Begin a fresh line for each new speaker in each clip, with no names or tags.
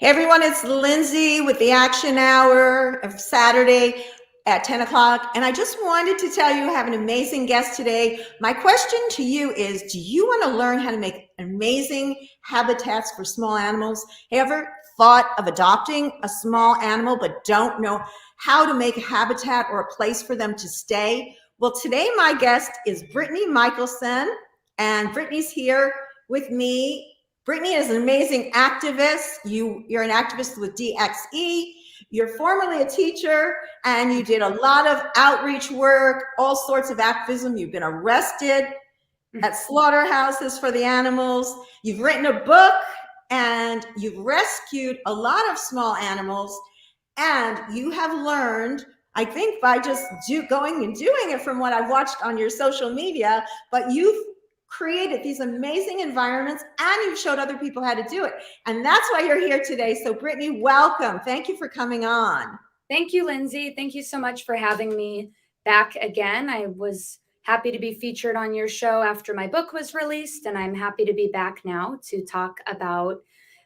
Hey everyone, it's Lindsey with the Action Hour of Saturday at 10 o'clock. And I just wanted to tell you I have an amazing guest today. My question to you is, do you want to learn how to make amazing habitats for small animals? Ever thought of adopting a small animal but don't know how to make a habitat or a place for them to stay? Well, today my guest is Brittany Michelson, and Brittany's here with me. Brittany is an amazing activist. You're an activist with DXE. You're formerly a teacher, and you did a lot of outreach work, all sorts of activism. You've been arrested at slaughterhouses for the animals. You've written a book, and you've rescued a lot of small animals. And you have learned, I think, by just going and doing it from what I've watched on your social media, but you've created these amazing environments and you've showed other people how to do it. And that's why you're here today. So Brittany, welcome. Thank you for coming on.
Thank you, Lindsey. Thank you so much for having me back again. I was happy to be featured on your show after my book was released, and I'm happy to be back now to talk about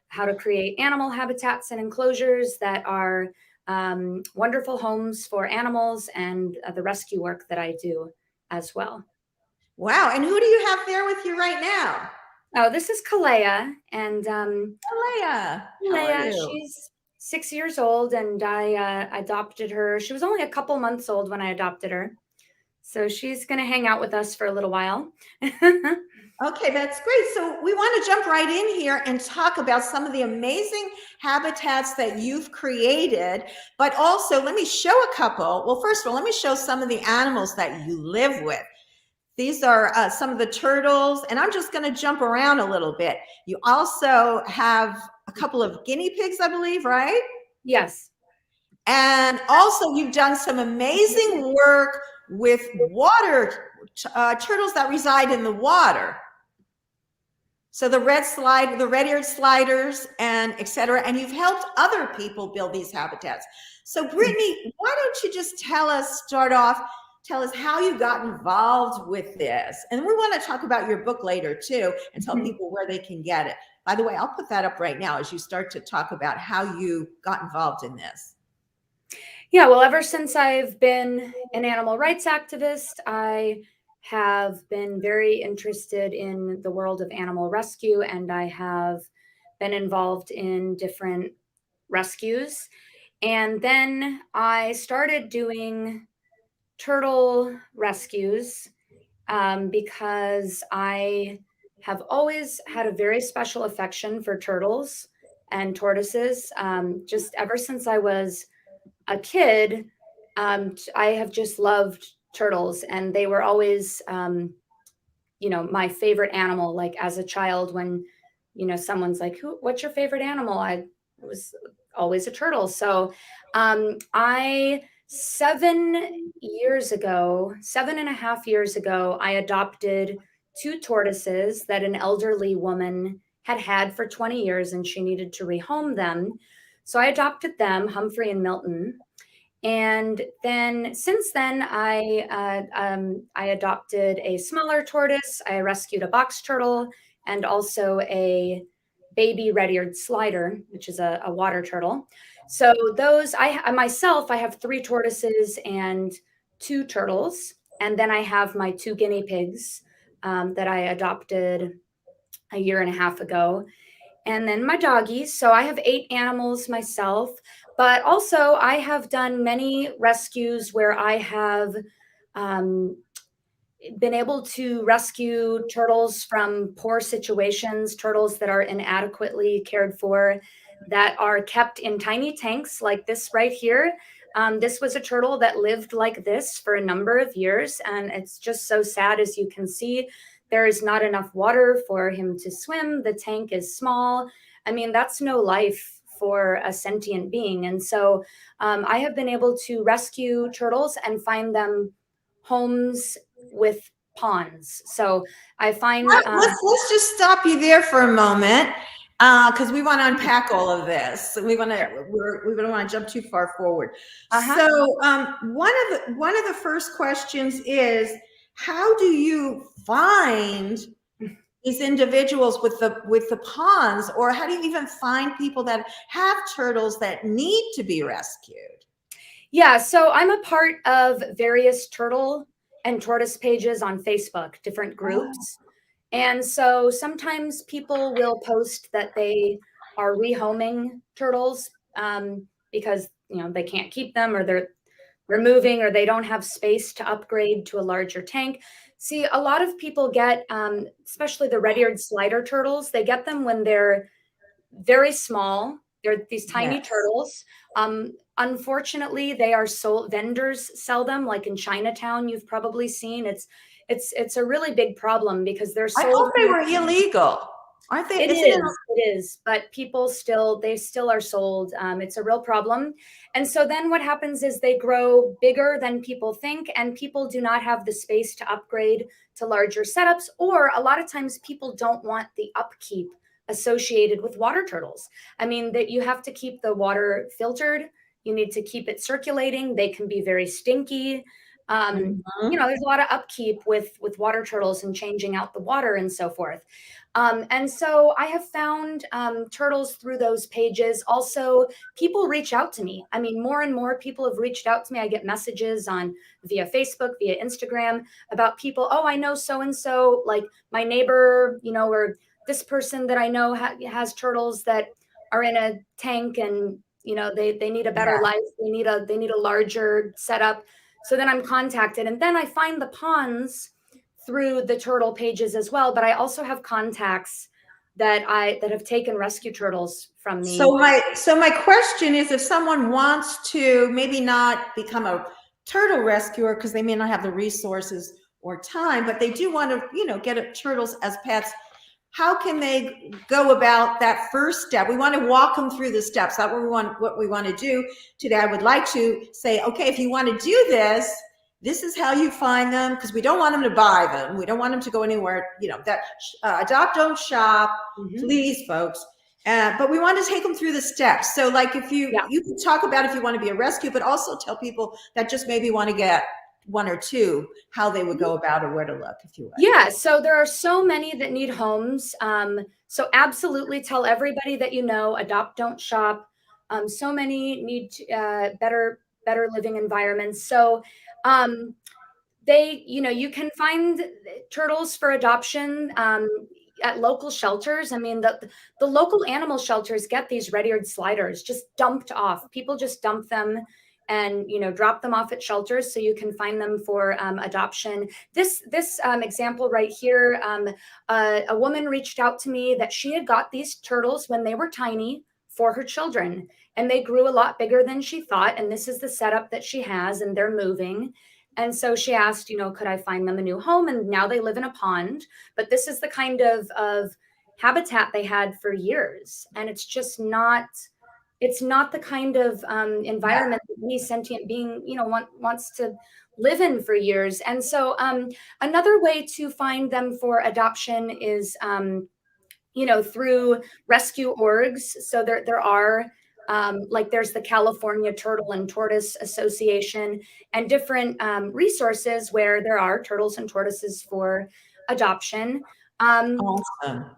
how to create animal habitats and enclosures that are wonderful homes for animals and the rescue work that I do as well.
Wow. And who do you have there with you right now?
Oh, this is Kalea. And
Kalea,
she's 6 years old, and I adopted her. She was only a couple months old when I adopted her. So she's going to hang out with us for a little while.
Okay, that's great. So we want to jump right in here and talk about some of the amazing habitats that you've created, but also let me show a couple. Well, first of all, let me show some of the animals that you live with. These are some of the turtles, and I'm just going to jump around a little bit. You also have a couple of guinea pigs, I believe, right?
Yes.
And also you've done some amazing work with water, turtles that reside in the water. So the red-eared sliders and et cetera, and you've helped other people build these habitats. So Brittany, why don't you just tell us how you got involved with this. And we want to talk about your book later too, and tell people where they can get it. By the way, I'll put that up right now as you start to talk about how you got involved in this.
Yeah, well, ever since I've been an animal rights activist, I have been very interested in the world of animal rescue, and I have been involved in different rescues. And then I started doing turtle rescues because I have always had a very special affection for turtles and tortoises. Just ever since I was a kid, I have just loved turtles, and they were always, my favorite animal. Like as a child, when, someone's like, what's your favorite animal? I was always a turtle. So 7.5 years ago, I adopted 2 tortoises that an elderly woman had for 20 years, and she needed to rehome them. So I adopted them, Humphrey and Milton. And then since then, I adopted a smaller tortoise. I rescued a box turtle and also a baby red-eared slider, which is a water turtle. So those, I have 3 tortoises and 2 turtles. And then I have my 2 guinea pigs that I adopted a year and a half ago. And then my doggies. So I have 8 animals myself, but also I have done many rescues where I have been able to rescue turtles from poor situations, turtles that are inadequately cared for, that are kept in tiny tanks like this right here. This was a turtle that lived like this for a number of years, and it's just so sad. As you can see, there is not enough water for him to swim. The tank is small. I mean, that's no life for a sentient being. And so I have been able to rescue turtles and find them homes with ponds. So I find
let's just stop you there for a moment, because we want to unpack all of this. We don't want to jump too far forward. So one of the first questions is, how do you find these individuals with the ponds, or how do you even find people that have turtles that need to be rescued?
Yeah, so I'm a part of various turtle and tortoise pages on Facebook, different
Oh,
groups. And so sometimes people will post that they are rehoming turtles because they can't keep them, or they're removing, or they don't have space to upgrade to a larger tank. See, a lot of people get, especially the red-eared slider turtles, they get them when they're very small. They're these tiny
yes.
turtles. Unfortunately, they are sold. Vendors sell them, like in Chinatown. You've probably seen it's a really big problem because they're
I
sold.
thought they were illegal. Aren't they? Isn't it?
It is, but people still are sold. It's a real problem. And so then what happens is they grow bigger than people think, and people do not have the space to upgrade to larger setups, or a lot of times people don't want the upkeep associated with water turtles. I mean, that you have to keep the water filtered, you need to keep it circulating, they can be very stinky.
Mhm.
There's a lot of upkeep with water turtles and changing out the water and so forth. And so I have found turtles through those pages. Also, people reach out to me. I mean, more and more people have reached out to me. I get messages on via Facebook, via Instagram about people. Oh, I know so and so, like my neighbor, or this person that I know has turtles that are in a tank, and they need a better
Yeah.
life. They need a larger setup. So then I'm contacted, and then I find the ponds through the turtle pages as well. But I also have contacts that have taken rescue turtles from me.
So my question is, if someone wants to maybe not become a turtle rescuer because they may not have the resources or time, but they do want to, get turtles as pets, how can they go about that first step? We want to walk them through the steps. That's what we want to do today. I would like to say, okay, if you want to do this, this is how you find them, because we don't want them to buy them. We don't want them to go anywhere, that adopt, don't shop,
Mhm.
please, folks. But we want to take them through the steps. So like if you
Yeah.
can talk about if you want to be a rescue, but also tell people that just maybe want to get one or two, how they would go about or where to look, if you would.
Yeah, so there are so many that need homes. So absolutely tell everybody that adopt, don't shop. So many need better living environments. So um, you can find turtles for adoption at local shelters. I mean, the local animal shelters get these red-eared sliders just dumped off. People just dump them and drop them off at shelters, so you can find them for adoption. This example right here, a woman reached out to me that she had got these turtles when they were tiny for her children, and they grew a lot bigger than she thought. And this is the setup that she has, and they're moving. And so she asked, could I find them a new home? And now they live in a pond. But this is the kind of habitat they had for years. And it's not the kind of environment that any sentient being, wants to live in for years. And so another way to find them for adoption is, through rescue orgs. So there are like there's the California Turtle and Tortoise Association, and different resources where there are turtles and tortoises for adoption. Um,
Awesome.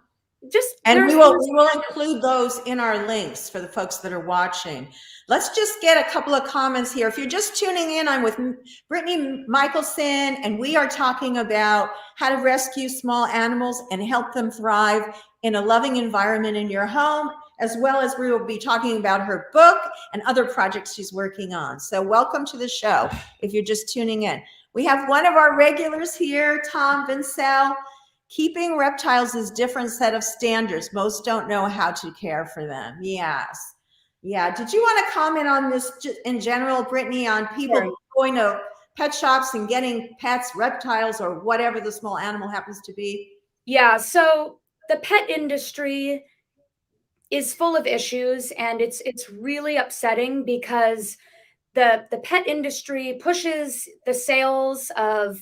just
And we
there's
will we will include those in our links for the folks that are watching. Let's just get a couple of comments here. If you're just tuning in, I'm with Brittany Michelson, and we are talking about how to rescue small animals and help them thrive in a loving environment in your home, as well as we will be talking about her book and other projects she's working on. So welcome to the show if you're just tuning in. We have one of our regulars here, Tom Vincel. Keeping reptiles is different set of standards. Most don't know how to care for them. Yes. Yeah. Did you want to comment on this in general, Brittany, on people
Sure.
going to pet shops and getting pets, reptiles, or whatever the small animal happens to be?
Yeah, so the pet industry is full of issues, and it's really upsetting because the pet industry pushes the sales of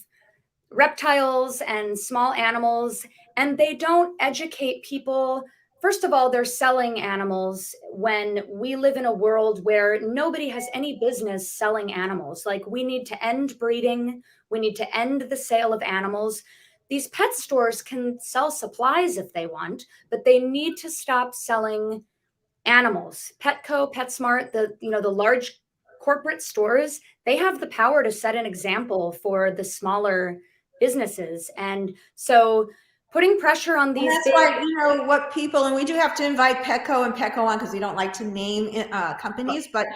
reptiles and small animals, and they don't educate people. First of all, they're selling animals when we live in a world where nobody has any business selling animals. Like, we need to end breeding, we need to end the sale of animals. these pet stores can sell supplies if they want, but they need to stop selling animals. Petco, PetSmart, the large corporate stores, they have the power to set an example for the smaller businesses. And so putting pressure on
And
these
that's
big,
why, what people, and we do have to invite Petco and Petco on because we don't like to name companies, but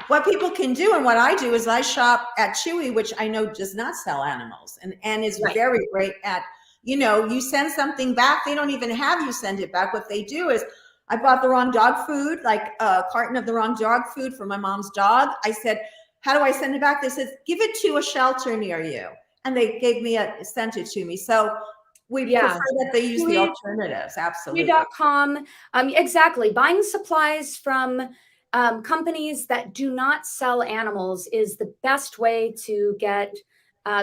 what people can do and what I do is I shop at Chewy, which I know does not sell animals and is
right.
very great at, you send something back, they don't even have you send it back. What they do is I bought the wrong dog food, like a carton of the wrong dog food for my mom's dog. I said, how do I send it back? They said, give it to a shelter near you. And they sent it to me. So we prefer that they use the alternatives. Absolutely.
Chewy.com. Exactly. Buying supplies from companies that do not sell animals is the best way to get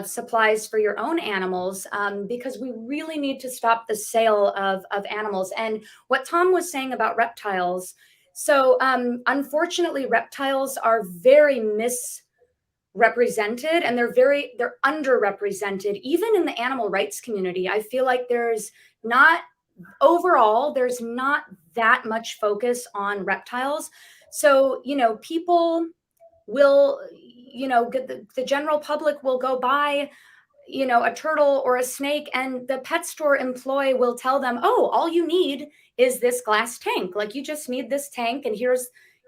supplies for your own animals, because we really need to stop the sale of animals. And what Tom was saying about reptiles. So unfortunately, reptiles are very misrepresented, and they're underrepresented even in the animal rights community. I feel like there's not that much focus on reptiles. So people will, the general public will go buy a turtle or a snake, and the pet store employee will tell them, oh, all you need is this glass tank, like you just need this tank, and here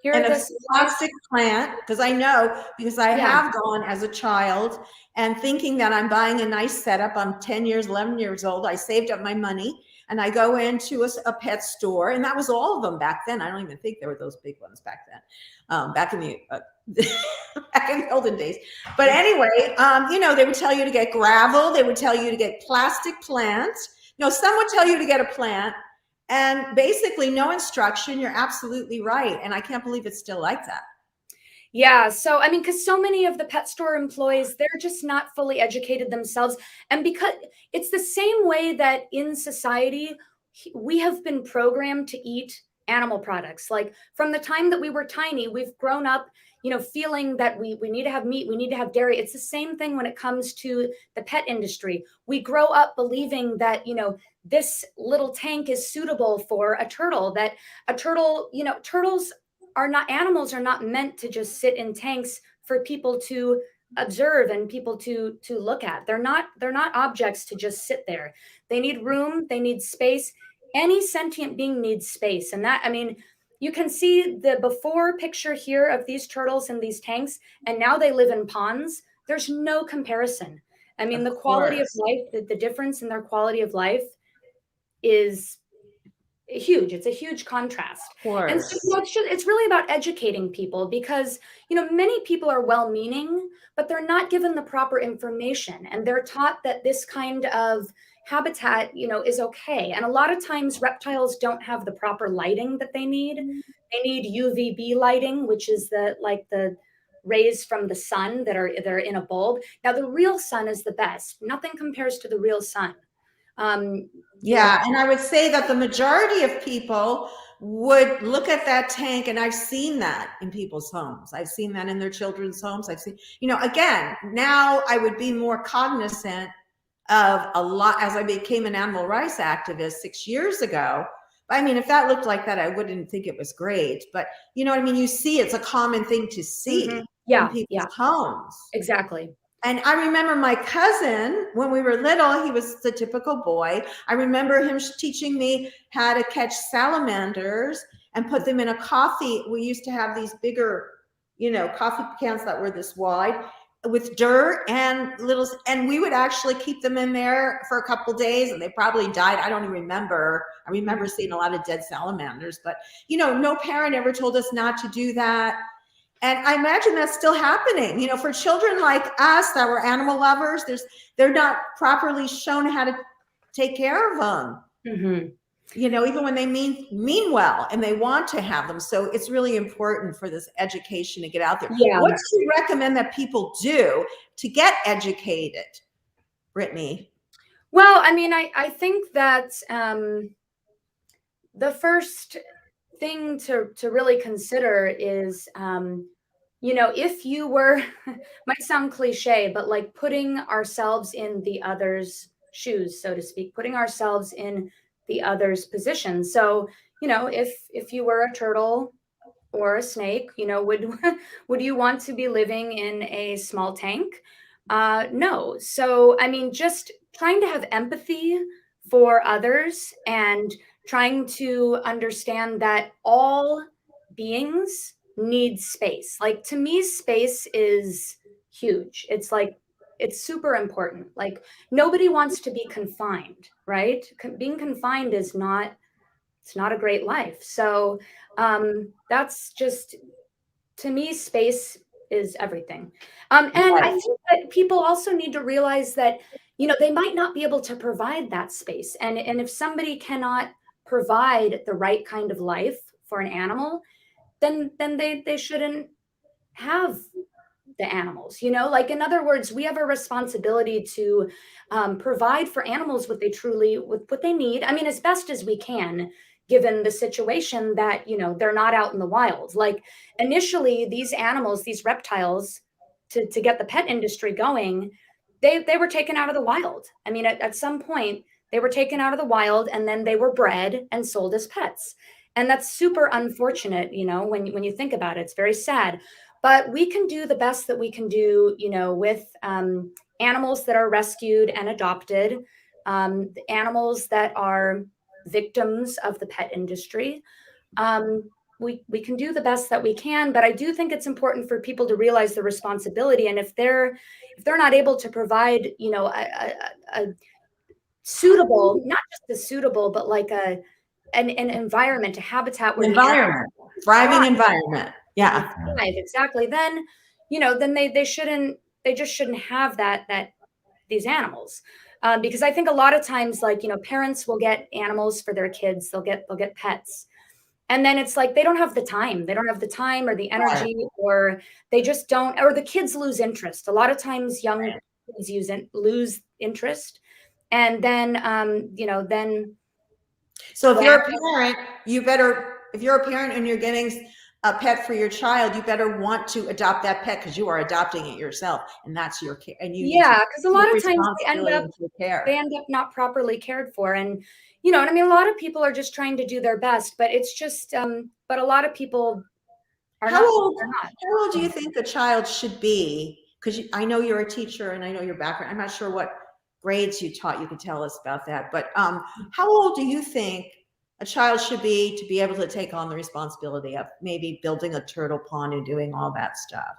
And
are
a
the
plastic plant, because I know, because I
yeah.
have gone as a child and thinking that I'm buying a nice setup. I'm 10 years, 11 years old. I saved up my money and I go into a pet store, and that was all of them back then. I don't even think there were those big ones back then, back in the back in the olden days. But anyway, they would tell you to get gravel. They would tell you to get plastic plants. Some would tell you to get a plant. And basically no instruction. You're absolutely right. And I can't believe it's still like that.
Yeah. So, I mean, because so many of the pet store employees, they're just not fully educated themselves. And because it's the same way that in society, we have been programmed to eat animal products. Like from the time that we were tiny, we've grown up, feeling that we need to have meat, we need to have dairy. It's the same thing when it comes to the pet industry. We grow up believing that, this little tank is suitable for a turtle, that a turtle, animals are not meant to just sit in tanks for people to observe and people to look at. They're not objects to just sit there. They need room, they need space. Any sentient being needs space. And that, I mean, you can see the before picture here of these turtles in these tanks, and now they live in ponds. There's no comparison. I mean, the quality of life, the difference in their quality of life is huge. It's a huge contrast. And so it's really about educating people, because many people are well-meaning, but they're not given the proper information, and they're taught that this kind of habitat is okay. And a lot of times reptiles don't have the proper lighting that they need. They need UVB lighting, which is the rays from the sun that are in a bulb. Now the real sun is the best. Nothing compares to the real sun.
Yeah, and I would say that the majority of people would look at that tank, and I've seen that in people's homes. I've seen that in their children's homes. I've seen, again, now I would be more cognizant of a lot as I became an animal rights activist 6 years ago. I mean, if that looked like that, I wouldn't think it was great. But you know what I mean? You see, it's a common thing to see in people's homes.
Exactly.
And I remember my cousin, when we were little, he was the typical boy. I remember him teaching me how to catch salamanders and put them in a coffee. We used to have these bigger, coffee cans that were this wide with dirt and and we would actually keep them in there for a couple of days, and they probably died. I don't even remember. I remember seeing a lot of dead salamanders, but no parent ever told us not to do that. And I imagine that's still happening, for children like us that were animal lovers. They're not properly shown how to take care of them.
Mm-hmm.
Even when they mean well and they want to have them. So it's really important for this education to get out there.
Yeah.
What do you recommend that people do to get educated, Brittany?
Well, I mean, I think that the first thing to really consider is, if you were, might sound cliche, but like putting ourselves in the other's shoes, so to speak, putting ourselves in the other's position. So, if you were a turtle or a snake, would would you want to be living in a small tank? No. So, I mean, just trying to have empathy for others and trying to understand that all beings need space. Like, to me, space is huge. It's like, it's super important. Like, nobody wants to be confined, right? Being confined is not, it's not a great life. So, that's just, to me, space is everything. And I
Right.
think that people also need to realize that, they might not be able to provide that space. And if somebody cannot provide the right kind of life for an animal, then they shouldn't have the animals. Like, in other words, we have a responsibility to provide for animals what they truly, what they need, I mean, as best as we can, given the situation that they're not out in the wild. Like, initially, these animals, these reptiles, to get the pet industry going, they were taken out of the wild. I mean, at some point, they were taken out of the wild, and then they were bred and sold as pets. And that's super unfortunate, when you think about it. It's very sad. But we can do the best that we can do, with animals that are rescued and adopted, animals that are victims of the pet industry. We can do the best that we can, but I do think it's important for people to realize the responsibility. And if they're not able to provide, a suitable, not just a suitable, but like an environment, a habitat where the
Environment, thriving environment. Yeah.
thrive, exactly. Then, then they just shouldn't have these animals. Because I think a lot of times, like, parents will get animals for their kids, they'll get pets. And then it's like they don't have the time. They don't have the time or the
Right.
energy, or they just don't, or the kids lose interest. A lot of times young kids lose interest. And then then
So if
what
you're a
happens?
parent, if you're a parent and you're getting a pet for your child, you better want to adopt that pet because you are adopting it yourself, and that's your care, and you need to
Yeah, because a
take
lot of times
responsibility and take
they
care.
end up not properly cared for. And and I mean, a lot of people are just trying to do their best, but it's just but a lot of people are
How
not,
old,
they're not.
how old do you think a child should be? Because I know you're a teacher and I know your background. I'm not sure what grades you taught. You could tell us about that. But how old do you think a child should be to be able to take on the responsibility of maybe building a turtle pond and doing all that stuff?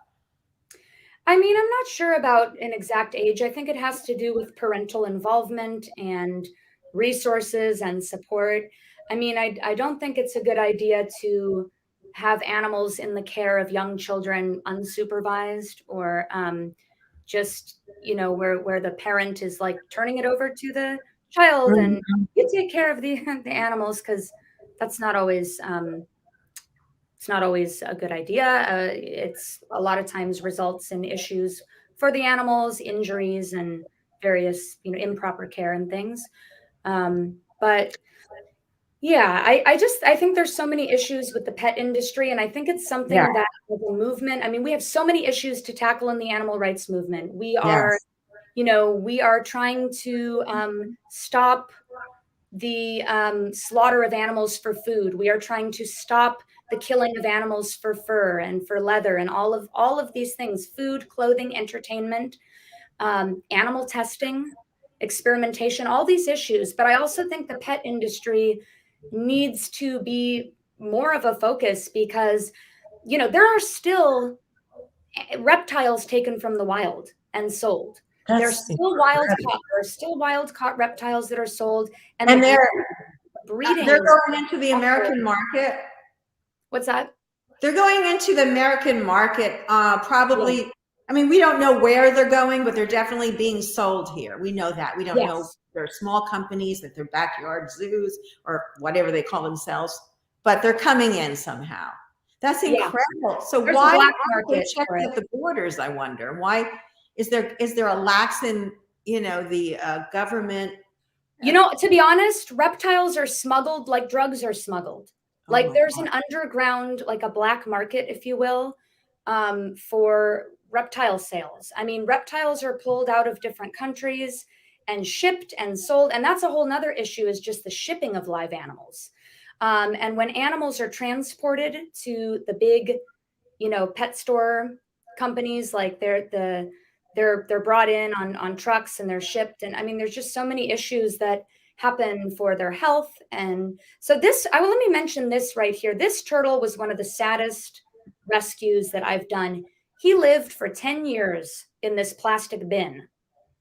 I mean, I'm not sure about an exact age. I think it has to do with parental involvement and resources and support. I mean, I don't think it's a good idea to have animals in the care of young children unsupervised, or just, where the parent is like turning it over to the child and
Mhm.
you take care of the the animals, because that's not always it's not always a good idea. It's a lot of times results in issues for the animals, injuries, and various, improper care and things. But yeah, I think there's so many issues with the pet industry, and I think it's
Yeah.
something that as a movement, I mean, we have so many issues to tackle in the animal rights movement.
Yes.
We are trying to stop the slaughter of animals for food. We are trying to stop the killing of animals for fur and for leather and all of these things: food, clothing, entertainment, animal testing, experimentation, all these issues. But I also think the pet industry needs to be more of a focus, because there are still reptiles taken from the wild and sold.
That's incredible.
There are still wild caught reptiles that are sold, and the
And
breeding
they're
is
going into the
awful.
American market.
What's that?
They're going into the American market,
Yeah.
probably. I mean, we don't know where they're going, but they're definitely being sold here. We know that. We don't know.
Yes.
They're small companies, that they're backyard zoos or whatever they call themselves, but they're coming in somehow. That's
Yeah.
incredible. So
There's a
why
black
aren't they
market for
checking
it.
at the borders? I wonder why is there a lax in the government?
To be honest, reptiles are smuggled like drugs are smuggled.
Oh
Like,
my
there's
God.
an underground, like a black market, if you will, for reptile sales. I mean, reptiles are pulled out of different countries and shipped and sold. And that's a whole nother issue, is just the shipping of live animals. And when animals are transported to the big, pet store companies, like they're brought in on trucks and they're shipped. And I mean, there's just so many issues that happen for their health. And so let me mention this right here. This turtle was one of the saddest rescues that I've done. He lived for 10 years in this plastic bin.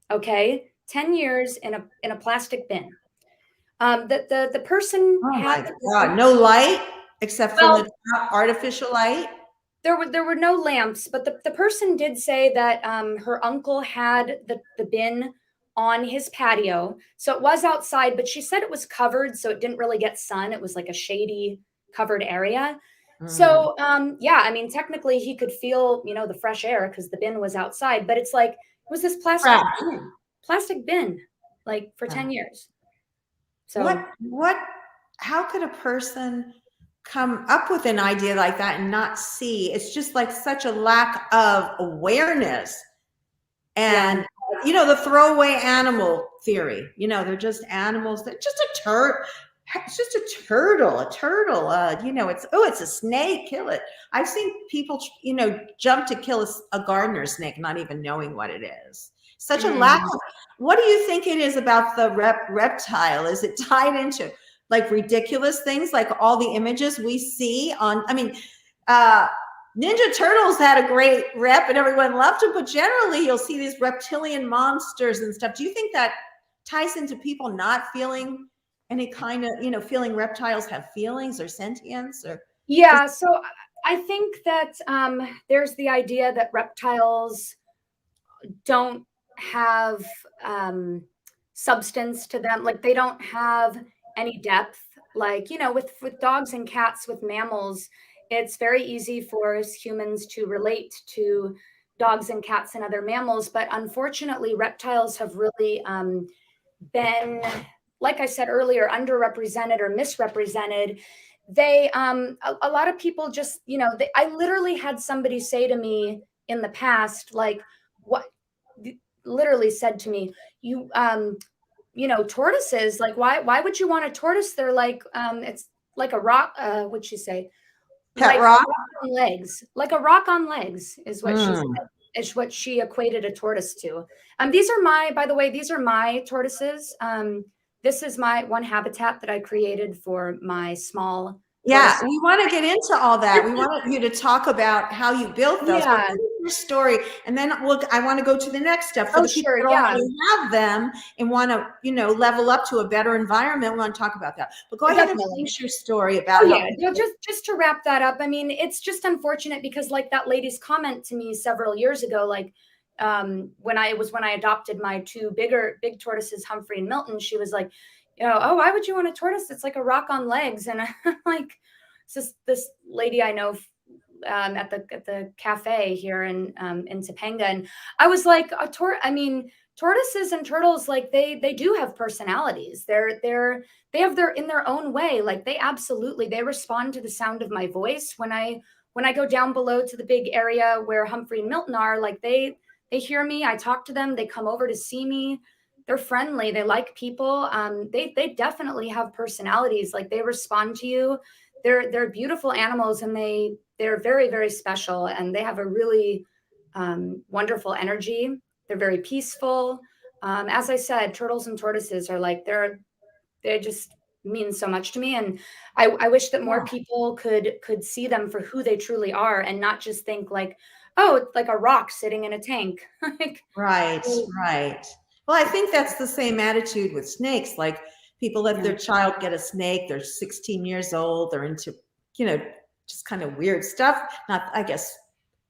Okay. 10 years in a plastic bin. The person had
no light except from the artificial light.
There were no lamps, but the person did say that her uncle had the bin on his patio. So it was outside, but she said it was covered, so it didn't really get sun. It was like a shady covered area. So yeah, I mean, technically he could feel, the fresh air because the bin was outside, but it's like, it was this plastic bin, like for 10 years. So
how could a person come up with an idea like that and not see? It's just like such a lack of awareness. And the throwaway animal theory, they're just animals. They're just a turtle. It's just a turtle. It's a snake. Kill it. I've seen people, jump to kill a gardener snake, not even knowing what it is. Such a lack of. What do you think it is about the reptile? Is it tied into like ridiculous things, like all the images we see on? I mean, Ninja Turtles had a great rep and everyone loved them, but generally you'll see these reptilian monsters and stuff. Do you think that ties into people not feeling any kind of, feeling reptiles have feelings or sentience? Or
yeah, so I think that there's the idea that reptiles don't have substance to them. Like they don't have any depth. Like, with dogs and cats, with mammals, it's very easy for us humans to relate to dogs and cats and other mammals. But unfortunately, reptiles have really been, like I said earlier, underrepresented or misrepresented. They, a lot of people just, I literally had somebody say to me in the past, like, what, literally said to me, tortoises, like, why would you want a tortoise? They're like, it's like a rock. What'd she say?
Pet rock
on legs, like a rock on legs is what she said, is what she equated a tortoise to. By the way, these are my tortoises. This is my one habitat that I created for my small.
Yeah, we want to get into all that. We want you to talk about how you built those.
Yeah.
Your story, and then I want to go to the next step for the people who already have them and want to, level up to a better environment. We want to talk about that. But go ahead and finish your story about.
Just to wrap that up. I mean, it's just unfortunate because, like that lady's comment to me several years ago, like when I adopted my two big tortoises, Humphrey and Milton, she was like, oh, why would you want a tortoise? It's like a rock on legs. And I'm like, it's just this lady I know at the cafe here in Topanga. And I was like, tortoises and turtles, like they do have personalities. They have in their own way. Like they respond to the sound of my voice. When I go down below to the big area where Humphrey and Milton are, like they hear me, I talk to them, they come over to see me. They're friendly. They like people. They definitely have personalities. Like they respond to you. They're beautiful animals, and they're very, very special. And they have a really wonderful energy. They're very peaceful. As I said, turtles and tortoises are like they just mean so much to me. And I wish that more people could see them for who they truly are, and not just think like, oh, it's like a rock sitting in a tank.
Right. Well, I think that's the same attitude with snakes. Like people let their child get a snake. They're 16 years old. They're into, just kind of weird stuff. I guess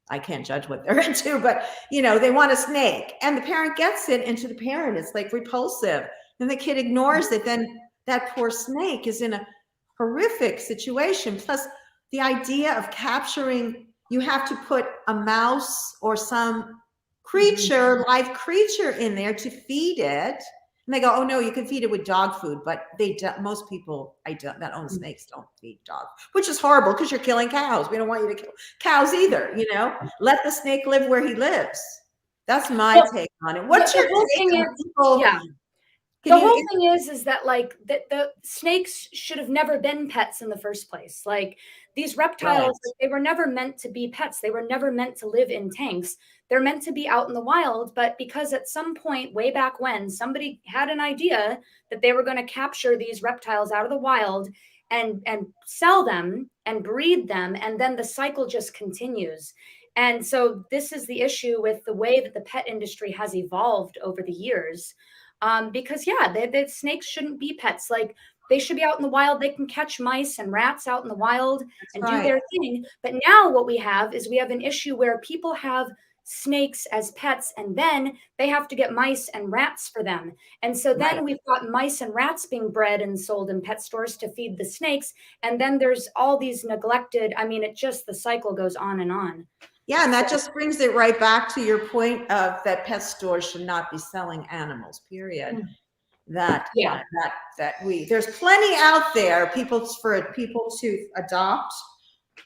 I can't judge what they're into, but they want a snake, and the parent gets it, and to the parent, it's like repulsive. Then the kid ignores it. Then that poor snake is in a horrific situation. Plus the idea of capturing, you have to put a mouse or some creature, live creature in there to feed it. And they go, oh no, you can feed it with dog food, but most people that own snakes don't feed dog, which is horrible because you're killing cows. We don't want you to kill cows either. Let the snake live where he lives. That's my take on it. What's your take on people Can
The whole
you?
thing is that like the snakes should have never been pets in the first place. Like these
Right.
reptiles, like, they were never meant to be pets. They were never meant to live in tanks. They're meant to be out in the wild, but because at some point way back when somebody had an idea that they were going to capture these reptiles out of the wild and sell them and breed them, and then the cycle just continues. And so this is the issue with the way that the pet industry has evolved over the years. Because yeah, the snakes shouldn't be pets. Like they should be out in the wild. They can catch mice and rats out in the wild
That's
and do
right.
their thing. But now what we have is we have an issue where people have snakes as pets, and then they have to get mice and rats for them. And so
Right.
then we've got mice and rats being bred and sold in pet stores to feed the snakes. And then there's all these neglected, I mean, it just, the cycle goes on and on.
Yeah, and that
So,
just brings it right back to your point of that pet stores should not be selling animals, period. That
yeah.
there's plenty out there, for people to adopt,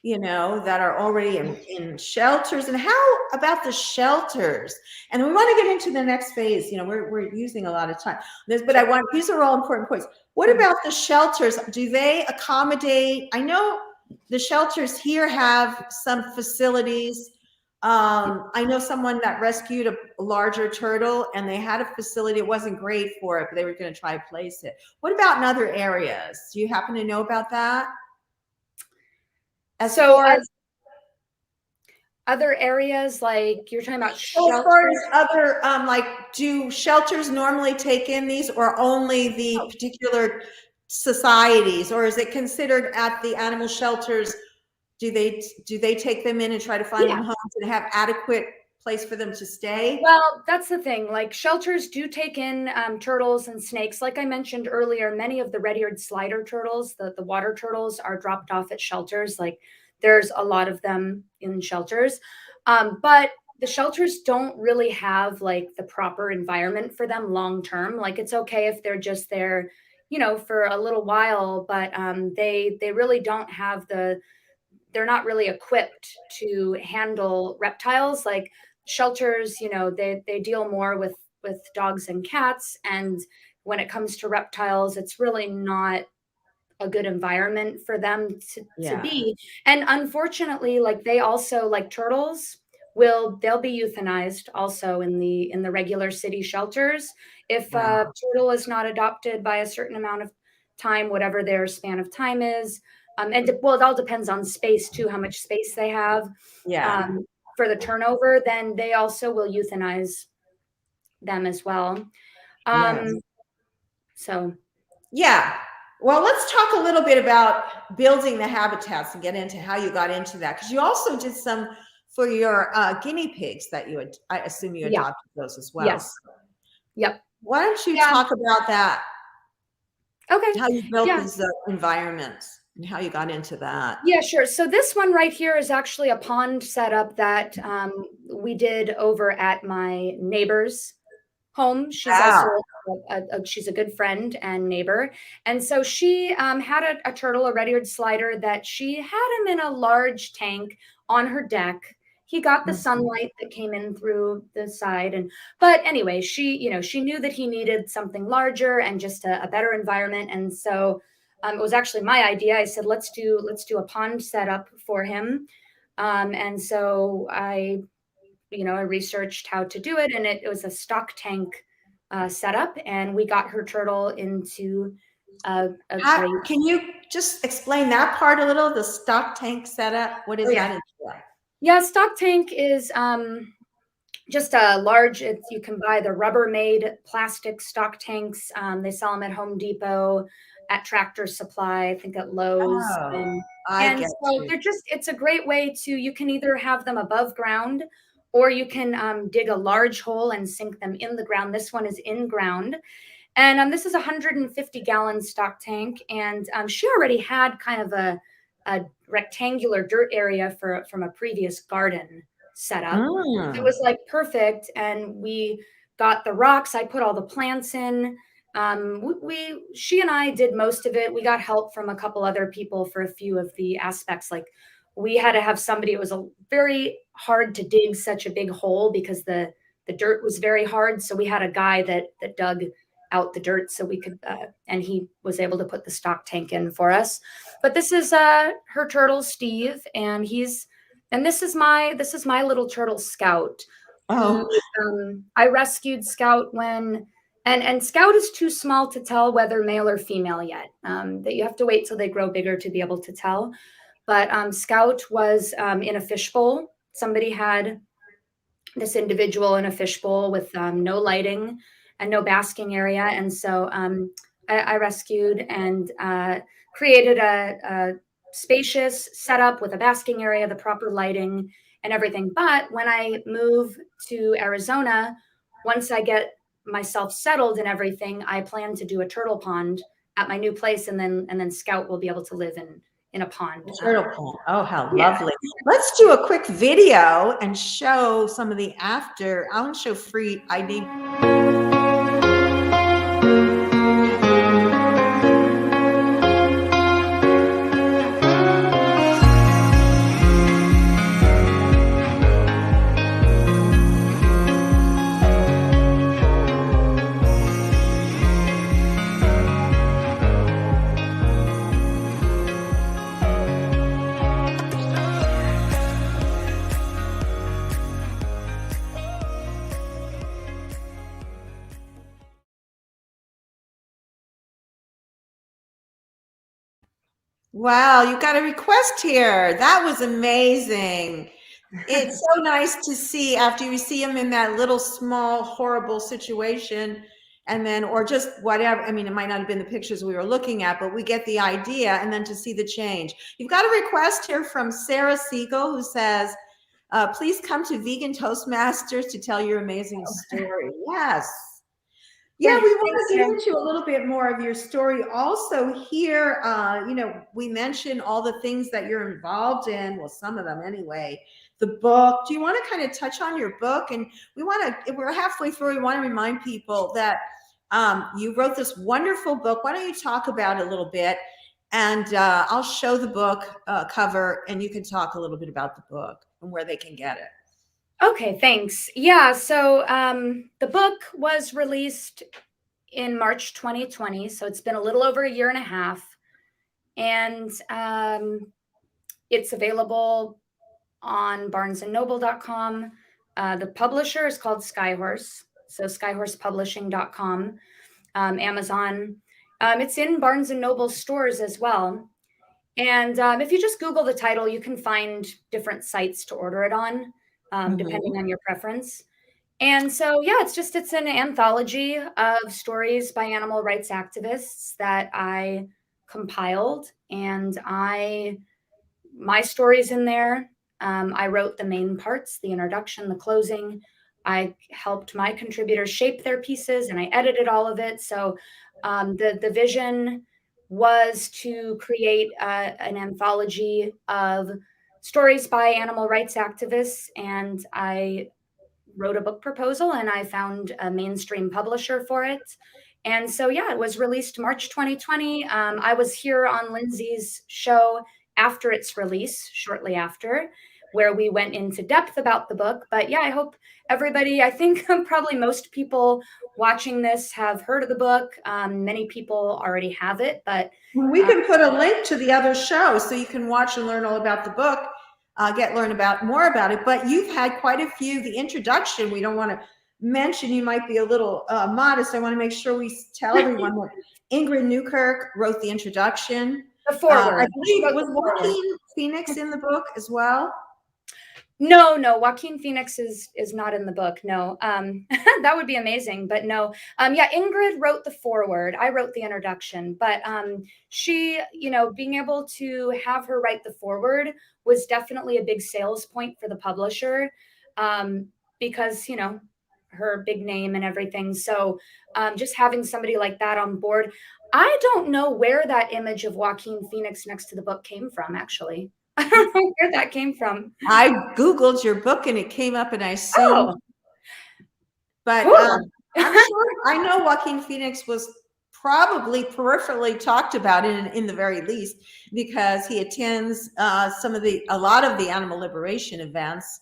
that are already in shelters. And how about the shelters? And we want to get into the next phase. We're using a lot of time. But these are all important points. What about the shelters? Do they accommodate? I know the shelters here have some facilities. I know someone that rescued a larger turtle, and they had a facility. It wasn't great for it, but they were going to try to place it. What about in other areas? Do you happen to know about that? As
other areas, like you're talking about
as
shelters.
far as other, do shelters normally take in these, or only the particular societies, or is it considered at the animal shelters? Do they take them in and try to find them homes and have adequate place for them to stay?
Well, that's the thing. Like shelters do take in turtles and snakes. Like I mentioned earlier, many of the red-eared slider turtles, the water turtles, are dropped off at shelters. Like there's a lot of them in shelters. But the shelters don't really have like the proper environment for them long term. Like it's okay if they're just there, for a little while, but they really don't have they're not really equipped to handle reptiles. Like shelters, they deal more with dogs and cats, and when it comes to reptiles, it's really not a good environment for them to be. And unfortunately, like they also, like turtles, they'll be euthanized also in the regular city shelters if a turtle is not adopted by a certain amount of time, whatever their span of time is. Well, it all depends on space too, how much space they have. For the turnover, then they also will euthanize them as well. So
Yeah. Well, let's talk a little bit about building the habitats and get into how you got into that, because you also did some for your guinea pigs that I assume you adopted those as well.
Yes. Yep.
Why don't you talk about that?
Okay.
How you built these environments and how you got into that.
Yeah, sure. So this one right here is actually a pond setup that we did over at my neighbor's home. She's also she's a good friend and neighbor. And so she had a turtle, a red-eared slider, that she had him in a large tank on her deck. He got the sunlight that came in through the side. But anyway, she knew that he needed something larger and just a better environment. And so it was actually my idea. I said, let's do a pond setup for him. And so I researched how to do it, and it was a stock tank setup, and we got her turtle into great.
Can you just explain that part a little? The stock tank setup. What is that?
Yeah, stock tank is just a large. You can buy the Rubbermaid plastic stock tanks. They sell them at Home Depot, at Tractor Supply, I think at Lowe's. And so it's a great way you can either have them above ground, or you can dig a large hole and sink them in the ground. This one is in ground. And this is a 150-gallon stock tank. And she already had kind of a rectangular dirt area from a previous garden setup. It was like perfect. And we got the rocks. I put all the plants in. She and I did most of it. We got help from a couple other people for a few of the aspects. Like we had to have somebody. It was very hard to dig such a big hole because the dirt was very hard. So we had a guy that dug out the dirt so we could, and he was able to put the stock tank in for us. But this is her turtle, Steve, and this is my little turtle, Scout.
Oh,
I rescued Scout when, and Scout is too small to tell whether male or female yet. That you have to wait till they grow bigger to be able to tell. But Scout was in a fishbowl. Somebody had this individual in a fishbowl with no lighting and no basking area. And so I rescued and created a spacious setup with a basking area, the proper lighting and everything. But when I move to Arizona, once I get myself settled and everything, I plan to do a turtle pond at my new place. And then Scout will be able to live in a pond.
turtle pond. Oh, how
Yeah.
lovely. Let's do a quick video and show some of the after. I want to show free ID. Wow, you got a request here. That was amazing. It's so nice to see after you see him in that little small horrible situation, and then or just whatever. I mean, it might not have been the pictures we were looking at, but we get the idea, and then to see the change. You've got a request here from Sarah Siegel, who says, please come to Vegan Toastmasters to tell your amazing story. Yes. Yeah, we want to get into a little bit more of your story. Also here, we mentioned all the things that you're involved in. Well, some of them anyway. The book. Do you want to kind of touch on your book? And we're halfway through. We want to remind people that you wrote this wonderful book. Why don't you talk about it a little bit? And I'll show the book cover, and you can talk a little bit about the book and where they can get it.
Okay, thanks. Yeah, so the book was released in March 2020, so it's been a little over a year and a half, and it's available on barnesandnoble.com. The publisher is called Skyhorse, so skyhorsepublishing.com, Amazon. It's in Barnes and Noble stores as well. And if you just Google the title, you can find different sites to order it on. Depending on your preference. And so, yeah, it's an anthology of stories by animal rights activists that I compiled, and my stories in there. I wrote the main parts, the introduction, the closing. I helped my contributors shape their pieces, and I edited all of it. So the vision was to create an anthology of stories by animal rights activists, and I wrote a book proposal and I found a mainstream publisher for it. And so, yeah, it was released March 2020. I was here on Lindsey's show after its release, shortly after, where we went into depth about the book. But yeah, I hope everybody, I think probably most people watching this have heard of the book. Many people already have it, but
we can put a link to the other show so you can watch and learn all about the book, learn about more about it. But you've had quite a few. The introduction, we don't want to mention, you might be a little modest. I want to make sure we tell everyone that Ingrid Newkirk wrote the introduction.
The foreword.
I believe it was Joaquin Phoenix in the book as well.
No, Joaquin Phoenix is not in the book. No, that would be amazing, but no. Yeah, Ingrid wrote the foreword. I wrote the introduction, but she, being able to have her write the foreword was definitely a big sales point for the publisher, because, her big name and everything. So just having somebody like that on board. I don't know where that image of Joaquin Phoenix next to the book came from, actually. I don't know where that came from.
I Googled your book and it came up, and I assumed.
Oh,
but
cool.
I'm sure I know Joaquin Phoenix was probably peripherally talked about in the very least, because he attends a lot of the animal liberation events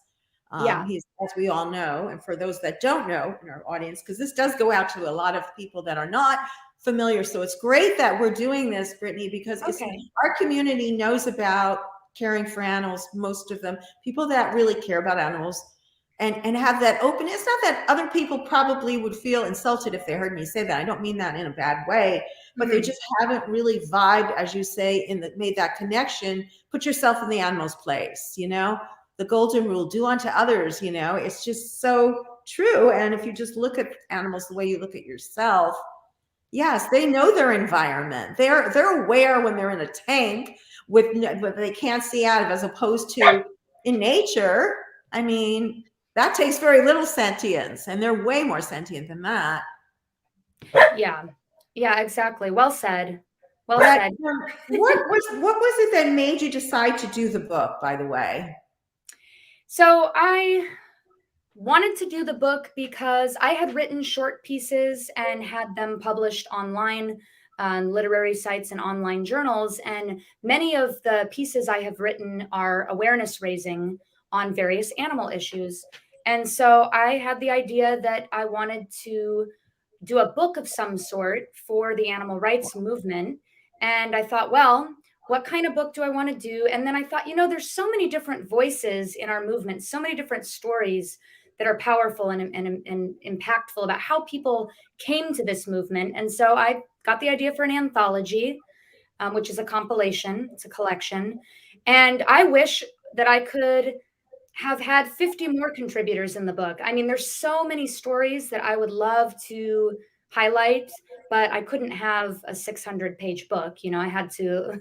Yeah.
He's, as we all know, and for those that don't know in our audience, because this does go out to a lot of people that are not familiar. So it's great that we're doing this, Brittany, because
Okay.
our community knows about caring for animals, most of them, people that really care about animals and have that open. It's not that other people probably would feel insulted if they heard me say that. I don't mean that in a bad way, but they just haven't really vibed, as you say, made that connection. Put yourself in the animal's place, the golden rule, do unto others, it's just so true. And if you just look at animals the way you look at yourself, yes, they know their environment. They're aware when they're in a tank with what they can't see out of, as opposed to in nature. I mean, that takes very little sentience, and they're way more sentient than that.
Yeah. Yeah, exactly. Well said. Well
But,
said.
what was it that made you decide to do the book, by the way?
So I wanted to do the book because I had written short pieces and had them published online on literary sites and online journals. And many of the pieces I have written are awareness raising on various animal issues. And so I had the idea that I wanted to do a book of some sort for the animal rights movement. And I thought, well, what kind of book do I want to do? And then I thought, there's so many different voices in our movement, so many different stories that are powerful and impactful about how people came to this movement. And so I got the idea for an anthology, which is a compilation, it's a collection. And I wish that I could have had 50 more contributors in the book. I mean, there's so many stories that I would love to highlight, but I couldn't have a 600-page book. I had to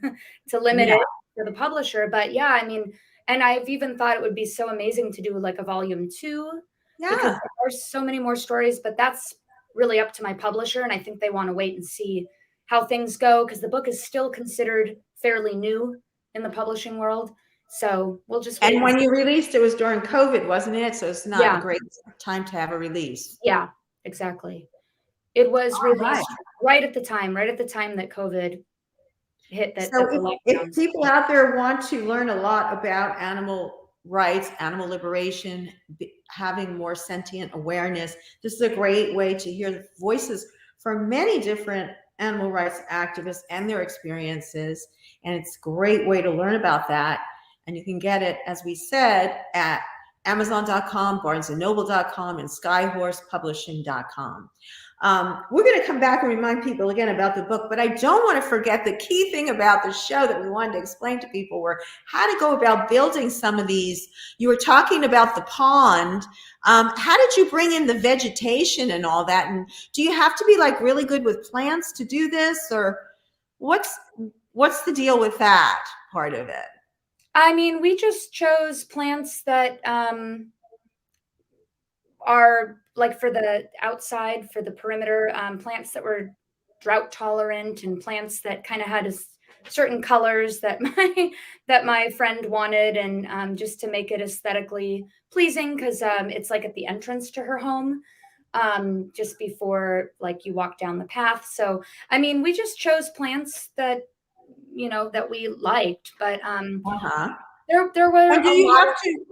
limit it for the publisher. But yeah, I mean, and I've even thought it would be so amazing to do like a volume 2, because there are so many more stories, but that's really up to my publisher. And I think they want to wait and see how things go, because the book is still considered fairly new in the publishing world. So we'll just wait.
And when you released, it was during COVID, wasn't it? So it's not a great time to have a release.
Yeah, exactly. It was released right at the time that COVID hit.
So if people out there want to learn a lot about animal rights, animal liberation, having more sentient awareness, this is a great way to hear the voices from many different animal rights activists and their experiences. And it's a great way to learn about that. And you can get it, as we said, at Amazon.com, BarnesandNoble.com, and SkyHorsePublishing.com. We're going to come back and remind people again about the book, but I don't want to forget the key thing about the show that we wanted to explain to people were how to go about building some of these. You were talking about the pond. How did you bring in the vegetation and all that? And do you have to be like really good with plants to do this, or what's the deal with that part of it?
I mean, we just chose plants that are like for the outside, for the perimeter, plants that were drought tolerant, and plants that kind of had certain colors that my friend wanted, and just to make it aesthetically pleasing, because it's like at the entrance to her home, just before like you walk down the path. So I mean, we just chose plants that that we liked, but there were
and do you have to,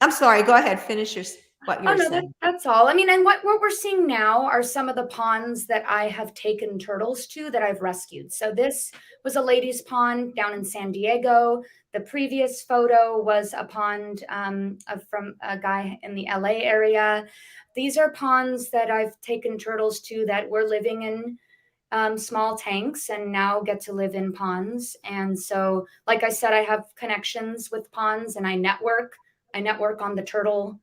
I'm sorry, go ahead, finish what you're saying.
That's all. I mean, and what we're seeing now are some of the ponds that I have taken turtles to that I've rescued. So this was a lady's pond down in San Diego. The previous photo was a pond from a guy in the LA area. These are ponds that I've taken turtles to that were living in small tanks and now get to live in ponds. And so, like I said, I have connections with ponds, and I network on the turtle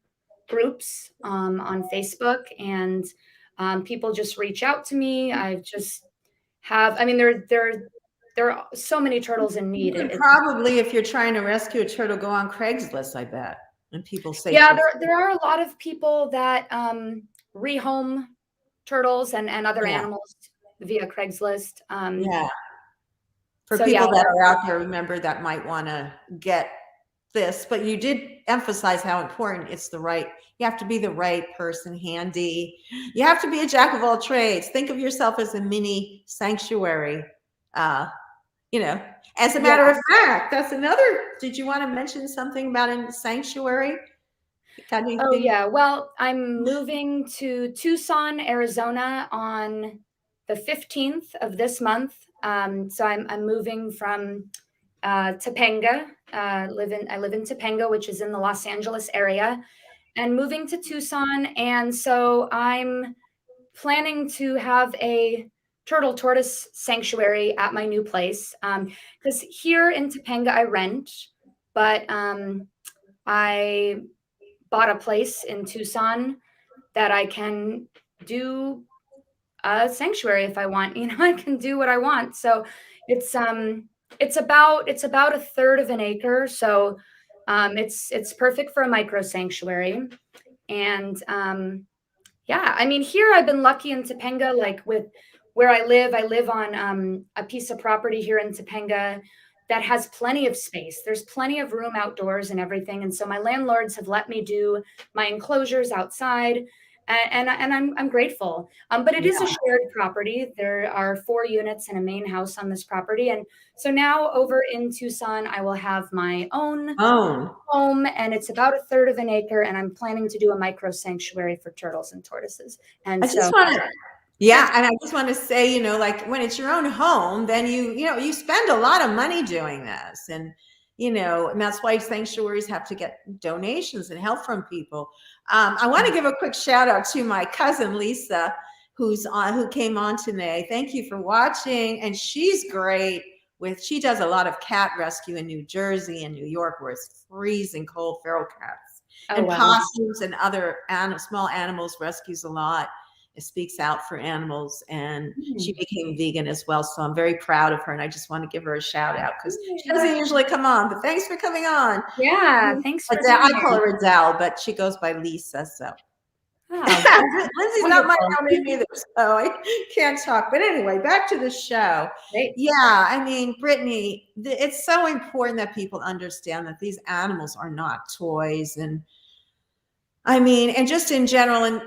groups on Facebook, and people just reach out to me. I just have, I mean, there are so many turtles in need.
You could probably, if you're trying to rescue a turtle, go on Craigslist, I bet. And people say,
yeah, there are a lot of people that rehome turtles and other animals via Craigslist.
For people that are out there, remember, that might want to get this, but you did emphasize how important it's you have to be the right person, handy. You have to be a jack of all trades. Think of yourself as a mini sanctuary. As a matter of fact, that's another, did you want to mention something about a sanctuary? Got
Oh,
anything?
yeah. Well, I'm moving to Tucson, Arizona on the 15th of this month. So I'm moving from Topanga. I live in Topanga, which is in the Los Angeles area, and moving to Tucson. And so I'm planning to have a turtle tortoise sanctuary at my new place. Because here in Topanga, I rent, but I bought a place in Tucson that I can do a sanctuary if I want. You know, I can do what I want. So it's it's about a third of an acre. So it's perfect for a micro sanctuary. And yeah, I mean, here I've been lucky in Topanga, like with where I live on a piece of property here in Topanga that has plenty of space. There's plenty of room outdoors and everything. And so my landlords have let me do my enclosures outside. And I'm grateful. But it is a
Yeah.
shared property. There are 4 units and a main house on this property. And so now over in Tucson, I will have my own
Own.
home, and it's about a third of an acre, and I'm planning to do a micro sanctuary for turtles and tortoises. And
I just
so
want to,
yeah,
yeah, and I just want to say, like when it's your own home, then you spend a lot of money doing this, and that's why sanctuaries have to get donations and help from people. I want to give a quick shout out to my cousin Lisa, who came on today. Thank you for watching, and she's great. She does a lot of cat rescue in New Jersey and New York, where it's freezing cold, feral cats
oh
and
wow.
possums and other small animals. Rescues a lot. It speaks out for animals, and she became vegan as well. So I'm very proud of her, and I just want to give her a shout out because she doesn't usually come on. But thanks for coming on.
Yeah, thanks for
I
being
call
here.
her Adele, but she goes by Lisa. So
Oh,
Lindsay's not my
wonderful.
real name either, so I can't talk. But anyway, back to the show.
Great.
Yeah, I mean, Brittany, it's so important that people understand that these animals are not toys, and I mean, and just in general, and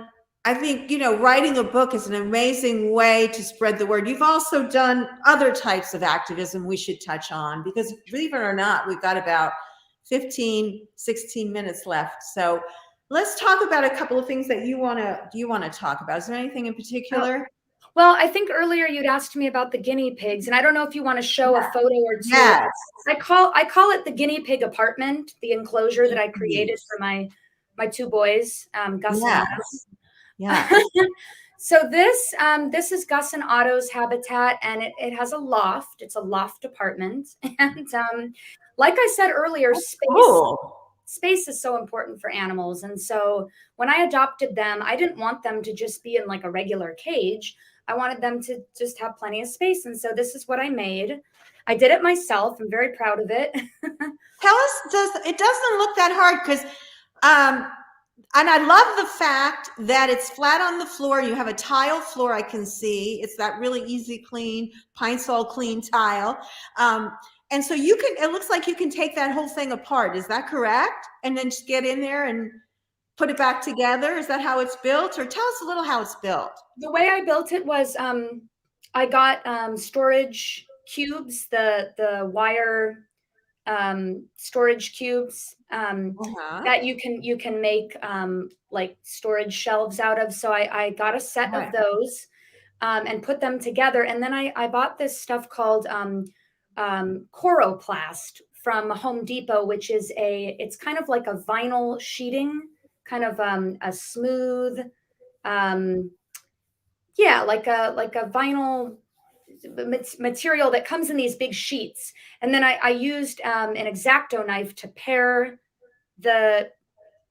I think, writing a book is an amazing way to spread the word. You've also done other types of activism we should touch on because, believe it or not, we've got about 15, 16 minutes left. So let's talk about a couple of things that you want to talk about. Is there anything in
Oh,
particular?
well, I think earlier you'd asked me about the guinea pigs, and I don't know if you want to show a photo or two.
Yes.
I call it the guinea pig apartment, the enclosure that I created for my 2 boys, Gus and Otto.
Yes. Yes.
So this is Gus and Otto's habitat, and it has a loft. It's a loft apartment, and like I said earlier,
Cool.
space is so important for animals. And so when I adopted them, I didn't want them to just be in like a regular cage. I wanted them to just have plenty of space, and so this is what I made. I did it myself. I'm very proud of it.
Tell us, it doesn't look that hard because and I love the fact that it's flat on the floor. You have a tile floor. I can see it's that really easy, clean, pine sol clean tile. And so it looks like you can take that whole thing apart. Is that correct? And then just get in there and put it back together. Is that how it's built? Or tell us a little how it's built.
The way I built it was I got storage cubes, the wire storage cubes that you can make like storage shelves out of. So I got a set of those and put them together. And then I bought this stuff called Coroplast from Home Depot, which is it's kind of like a vinyl sheeting, kind of a smooth, yeah, like a vinyl material that comes in these big sheets. And then I used an X-Acto knife to pare the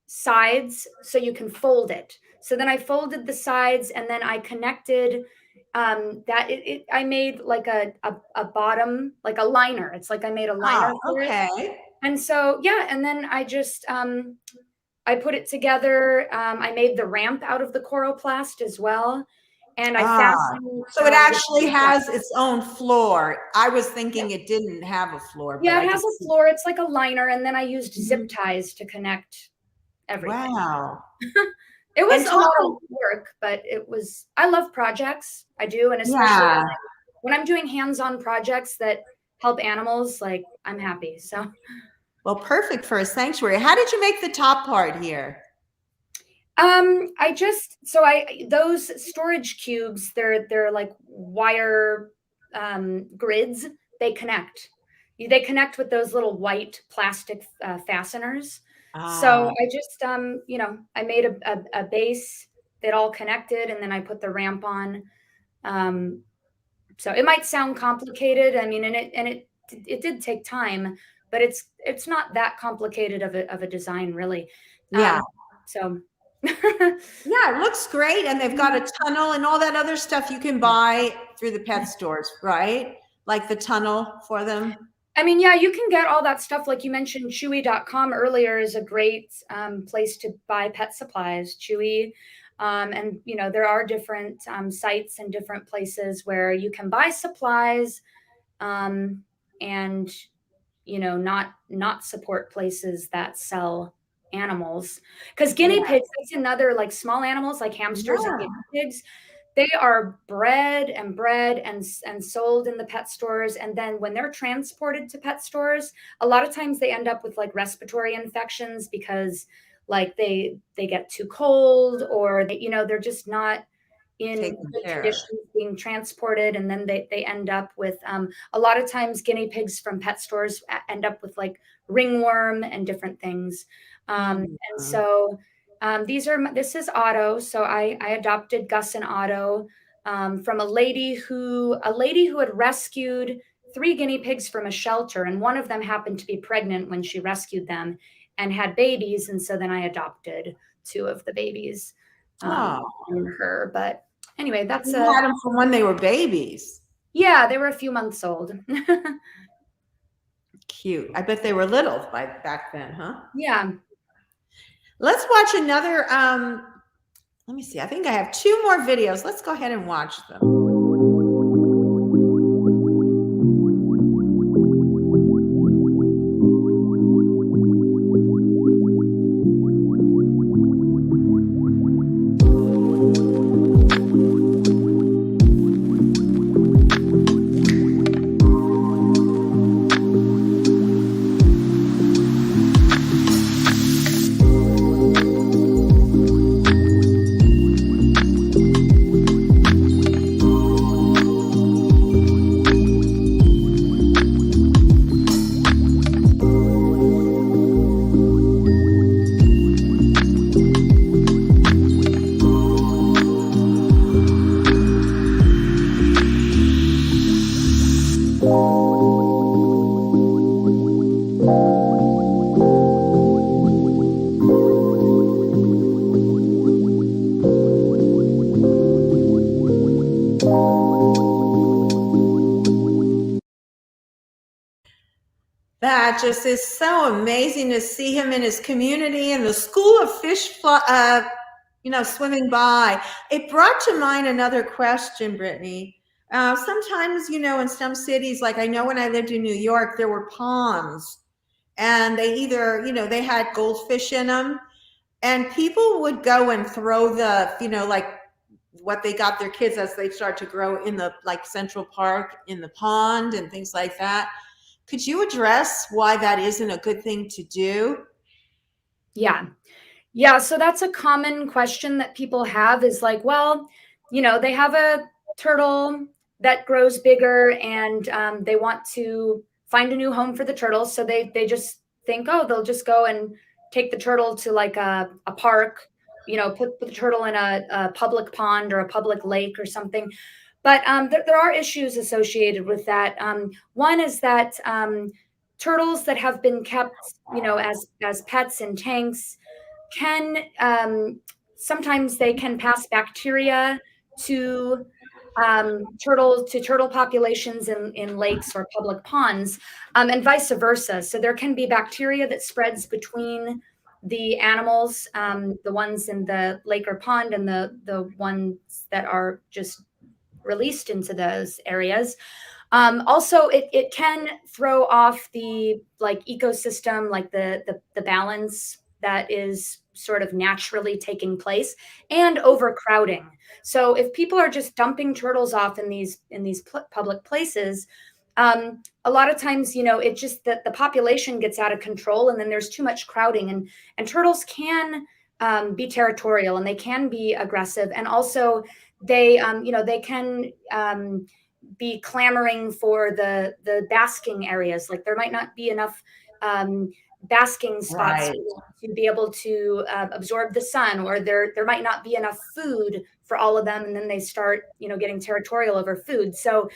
sides so you can fold it. So then I folded the sides, and then I connected I made like a bottom, like a liner. It's like I made a liner for it. And so, yeah, and then I just I put it together. I made the ramp out of the Coroplast as well. And I fastened.
So it actually has its own floor. I was thinking it didn't have a floor.
Yeah, it has a floor. It's like a liner. And then I used zip ties to connect everything.
Wow.
It was a lot of work, but I love projects. I do. And especially when I'm doing hands-on projects that help animals, like I'm happy. So.
Well, perfect for a sanctuary. How did you make the top part here?
Those storage cubes, they're like wire grids. They connect. They connect with those little white plastic fasteners. So
Ah,
I just I made a base that all connected, and then I put the ramp on. Um, so it might sound complicated. I mean, and it did take time, but it's not that complicated of a design, really.
yeah.
So
Yeah, it looks great. And they've got a tunnel and all that other stuff you can buy through the pet stores, right? Like the tunnel for them.
I mean, yeah, you can get all that stuff. Like you mentioned, Chewy.com earlier is a great place to buy pet supplies. Chewy. And, there are different sites and different places where you can buy supplies um, and, not support places that sell animals. Because guinea
Yeah.
pigs, that's another, like small animals like hamsters and
Yeah.
guinea pigs. They are bred and sold in the pet stores, and then when they're transported to pet stores, a lot of times they end up with like respiratory infections because like they get too cold, or they're just not in
Taken
good
care of.
conditions being transported, and then they end up with a lot of times guinea pigs from pet stores end up with like ringworm and different things. And
Mhm.
so this is Otto. So I adopted Gus and Otto from a lady who had rescued three guinea pigs from a shelter, and one of them happened to be pregnant when she rescued them and had babies, and so then I adopted two of the babies
Oh,
from her. But anyway,
you had them from when they were babies.
yeah, they were a few months old.
Cute. I bet they were little by back then, huh?
Yeah.
Let's watch another. Let me see. I think I have two more videos. Let's go ahead and watch them. That just is so amazing to see him in his community and the school of fish, swimming by. It brought to mind another question, Brittany. Sometimes, in some cities, like I know when I lived in New York, there were ponds and they either, they had goldfish in them and people would go and throw like what they got their kids as they start to grow in the like Central Park in the pond and things like that. Could you address why that isn't a good thing to do?
Yeah. Yeah, so that's a common question that people have is like, well, they have a turtle that grows bigger, and they want to find a new home for the turtle. So they just think, oh, they'll just go and take the turtle to like a park, put the turtle in a public pond or a public lake or something. But there are issues associated with that. One is that turtles that have been kept, as pets in tanks can sometimes they can pass bacteria to turtle populations in lakes or public ponds, and vice versa. So there can be bacteria that spreads between the animals, the ones in the lake or pond, and the ones that are just released into those areas. Also, it can throw off the like ecosystem, like the balance that is sort of naturally taking place, and overcrowding. So if people are just dumping turtles off in these public places, a lot of times, it just that the population gets out of control, and then there's too much crowding, and turtles can be territorial and they can be aggressive. And also they, they can be clamoring for the basking areas. Like there might not be enough basking spots
Right.
to be able to absorb the sun, or there might not be enough food for all of them, and then they start getting territorial over food. So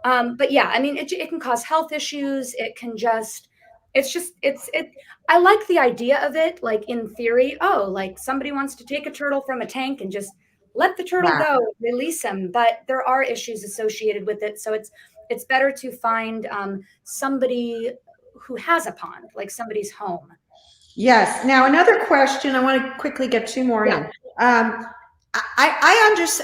but yeah, I mean it can cause health issues. It can just it I like the idea of it, like in theory. Oh, like somebody wants to take a turtle from a tank and just let the turtle
Yeah.
go, release him, but there are issues associated with it. So it's better to find somebody who has a pond, like somebody's home.
Yes. Now, another question. I want to quickly get two more
Yeah.
in.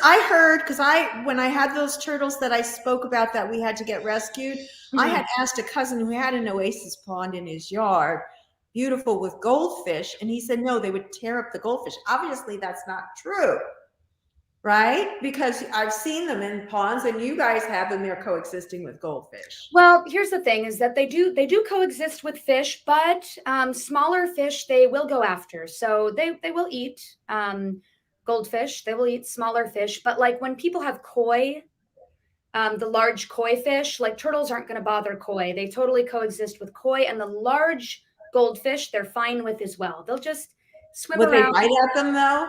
I heard, because when I had those turtles that I spoke about that we had to get rescued, I
Mhm.
had asked a cousin who had an oasis pond in his yard, beautiful with goldfish, and he said no, they would tear up the goldfish. Obviously, that's not true, right? Because I've seen them in ponds, and you guys have them. They're coexisting with goldfish.
Well, here's the thing: is that they do coexist with fish, but smaller fish they will go after. So they will eat goldfish. They will eat smaller fish. But like when people have koi, the large koi fish, like turtles aren't going to bother koi. They totally coexist with koi, and the large goldfish they're fine with as well. They'll just swim
Would they
around.
bite at them though?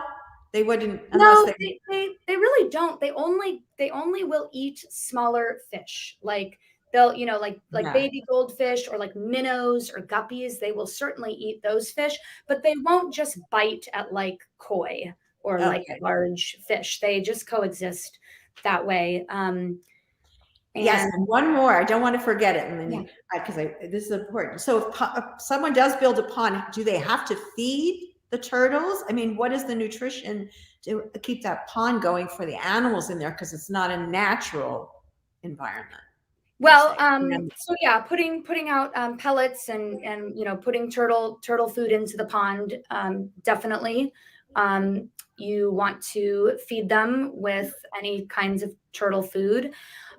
They wouldn't unless
No,
they.
they really don't. They only will eat smaller fish. Like they'll, like
Yeah.
baby goldfish or like minnows or guppies, they will certainly eat those fish, but they won't just bite at like koi or like
Okay.
large fish. They just coexist that way.
Yes,
And
and one more. I don't want to forget it, and
yeah.
then because this is important. So if someone does build a pond, do they have to feed the turtles? I mean, what is the nutrition to keep that pond going for the animals in there? Because it's not a natural environment per
Well,
se. And
so yeah, putting out pellets and putting turtle food into the pond, definitely. You want to feed them with any kinds of turtle food.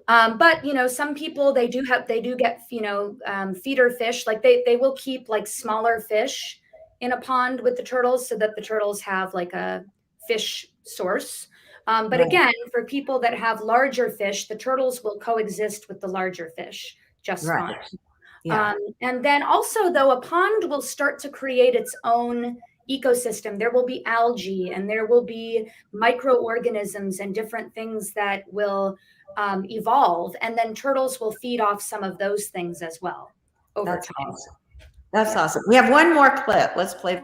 But some people they do get feeder fish. Like they will keep like smaller fish in a pond with the turtles so that the turtles have like a fish source. But
right,
again, for people that have larger fish, the turtles will coexist with the larger fish just
right,
fine.
yeah,
And then also, though, a pond will start to create its own ecosystem. There will be algae and there will be microorganisms and different things that will evolve. And then turtles will feed off some of those things as well over
that's
time.
awesome. That's
Yeah.
awesome. We have one more clip. Let's play.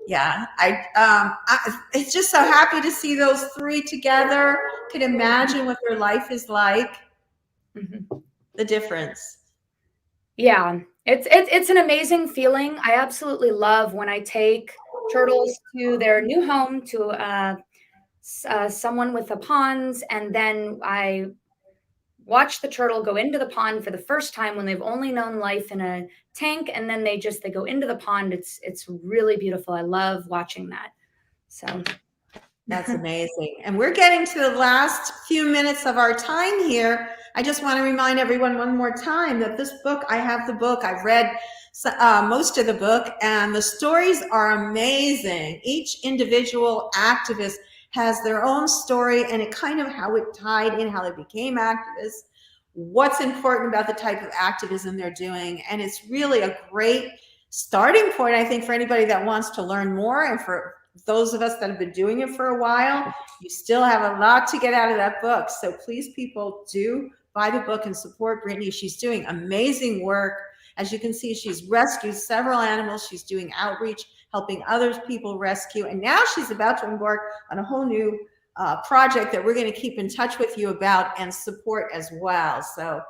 Yeah, it's just so happy to see those three together. Could imagine what their life is like.
Mhm.
The difference.
Yeah, it's an amazing feeling. I absolutely love when I take turtles to their new home, to someone with the ponds, and then I watch the turtle go into the pond for the first time when they've only known life in a tank, and then they go into the pond. It's really beautiful. I love watching that. So
That's amazing. And we're getting to the last few minutes of our time here. I just want to remind everyone one more time that this book, I have the book, I've read most of the book, and the stories are amazing. Each individual activist has their own story, and it kind of how it tied in, how they became activists, what's important about the type of activism they're doing. And it's really a great starting point, I think, for anybody that wants to learn more, and for those of us that have been doing it for a while. You still have a lot to get out of that book. So please, people, do buy the book and support Brittany. She's doing amazing work. As you can see, she's rescued several animals. She's doing outreach, helping other people rescue. And now she's about to embark on a whole new project that we're going to keep in touch with you about and support as well. So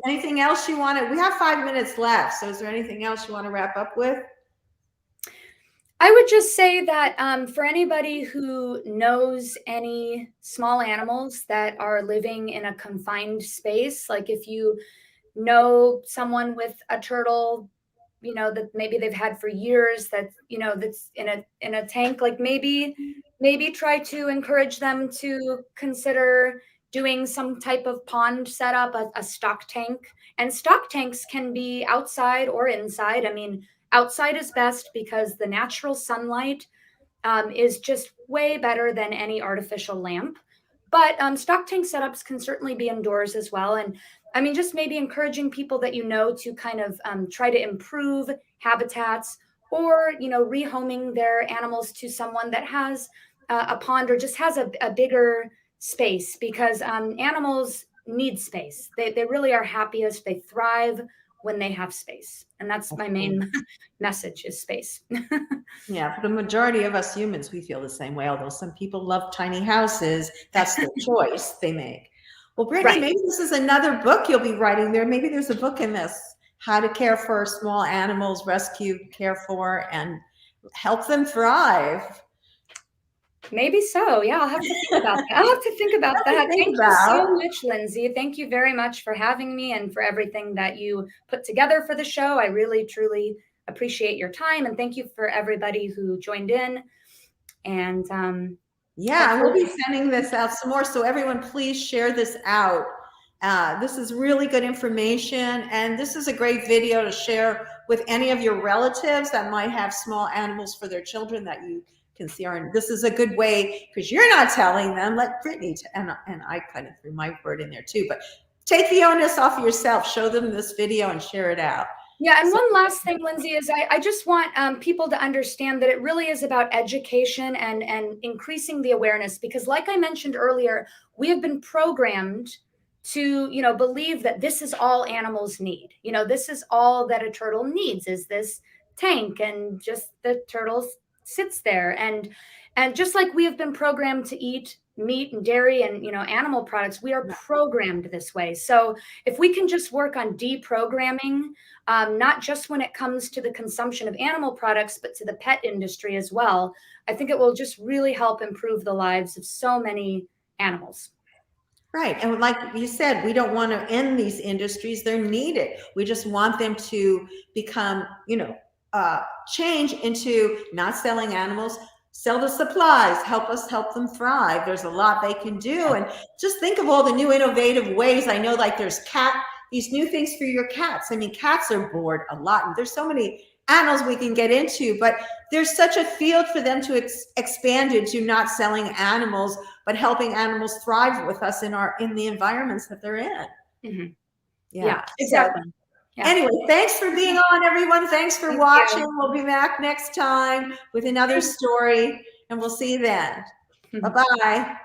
anything else you want to, we have 5 minutes left. So is there anything else you want to wrap up with?
I would just say that for anybody who knows any small animals that are living in a confined space, like if you know someone with a turtle, you know, that maybe they've had for years, that, you know, that's in a tank, like maybe try to encourage them to consider doing some type of pond setup, a stock tank. And stock tanks can be outside or inside. I mean, outside is best because the natural sunlight is just way better than any artificial lamp. But stock tank setups can certainly be indoors as well. And I mean, just maybe encouraging people that you know to kind of try to improve habitats, or, you know, rehoming their animals to someone that has a pond, or just has a bigger space, because animals need space. They really are happiest. They thrive when they have space. And that's my main message, is space.
Yeah, for the majority of us humans, we feel the same way. Although some people love tiny houses, that's their choice they make. Well, Brittany,
Right.
maybe this is another book you'll be writing there. Maybe there's a book in this: how to care for small animals, rescue, care for, and help them thrive.
Maybe so. Yeah, I'll have to think about that. I'll have to think about that.
Think
Thank you so
about.
much, Lindsey. Thank you very much for having me and for everything that you put together for the show. I really, truly appreciate your time. And thank you for everybody who joined in. And
Yeah, and we'll be sending this out some more. So everyone, please share this out. This is really good information, and this is a great video to share with any of your relatives that might have small animals for their children that you can see. And this is a good way, because you're not telling them. Let Brittany, and I kind of threw my word in there too, but take the onus off yourself. Show them this video and share it out.
Yeah, and one last thing, Lindsey, is I just want people to understand that it really is about education and increasing the awareness, because like I mentioned earlier, we have been programmed to, you know, believe that this is all animals need. You know, this is all that a turtle needs, is this tank, and just the turtle sits there. And just like we have been programmed to eat meat and dairy and, you know, animal products, we are programmed this way. So if we can just work on deprogramming, not just when it comes to the consumption of animal products, but to the pet industry as well, I think it will just really help improve the lives of so many animals.
Right. And like you said, we don't want to end these industries. They're needed. We just want them to become, you know, change into not selling animals, sell the supplies, help us help them thrive. There's a lot they can do. And just think of all the new innovative ways. I know, like there's these new things for your cats. I mean, cats are bored a lot, and there's so many animals we can get into, but there's such a field for them to expand into, not selling animals, but helping animals thrive with us in the environments that they're in.
Mm-hmm.
Yeah,
exactly.
So, yeah. Anyway, thanks for being on, everyone. Thanks for watching. We'll be back next time with another story, and we'll see you then. Bye-bye.